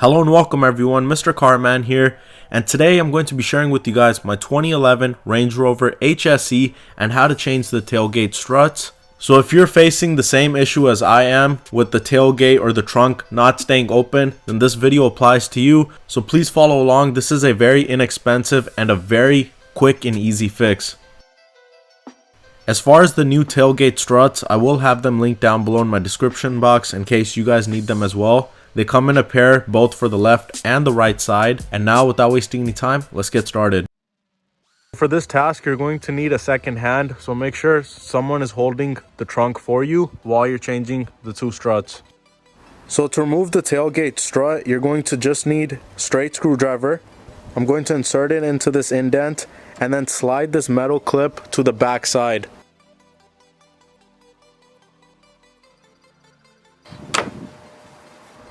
Hello and welcome everyone, Mr. Carman here, and today I'm going to be sharing with you guys my 2011 Range Rover HSE and how to change the tailgate struts. So if you're facing the same issue as I am with the tailgate or the trunk not staying open, then this video applies to you. So please follow along. This is a very inexpensive and a very quick and easy fix. As far as the new tailgate struts, I will have them linked down below in my description box in case you guys need them as well. They come in a pair both for the left and the right side. And now, without wasting any time, let's get started. For this task, you're going to need a second hand, so make sure someone is holding the trunk for you while you're changing the two struts. So to remove the tailgate strut, you're going to just need a straight screwdriver. I'm going to insert it into this indent and then slide this metal clip to the back side.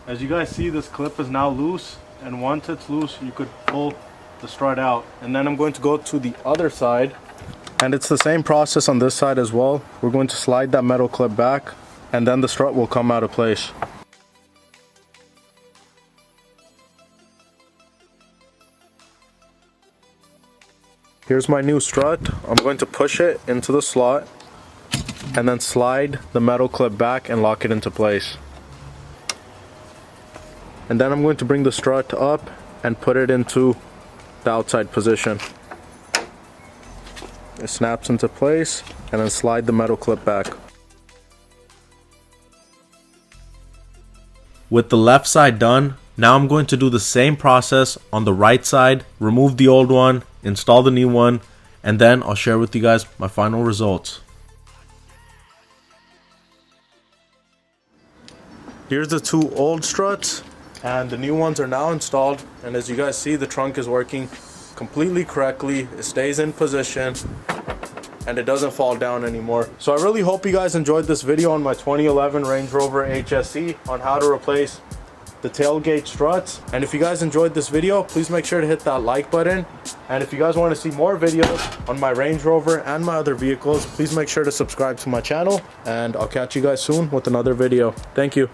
As you guys see, this clip is now loose, and once it's loose, you could pull the strut out. And then I'm going to go to the other side, and it's the same process on this side as well. We're going to slide that metal clip back, and then the strut will come out of place. Here's my new strut. I'm going to push it into the slot, and then slide the metal clip back and lock it into place. And then I'm going to bring the strut up and put it into the outside position. It snaps into place, and then slide the metal clip back. With the left side done, now I'm going to do the same process on the right side. Remove the old one, install the new one, and then I'll share with you guys my final results. Here's the two old struts, and the new ones are now installed, and as you guys see, the trunk is working completely correctly. It stays in position and it doesn't fall down anymore. So I really hope you guys enjoyed this video on my 2011 Range Rover HSE on how to replace the tailgate struts. And if you guys enjoyed this video, please make sure to hit that like button. And if you guys want to see more videos on my Range Rover and my other vehicles, please make sure to subscribe to my channel, and I'll catch you guys soon with another video. Thank you.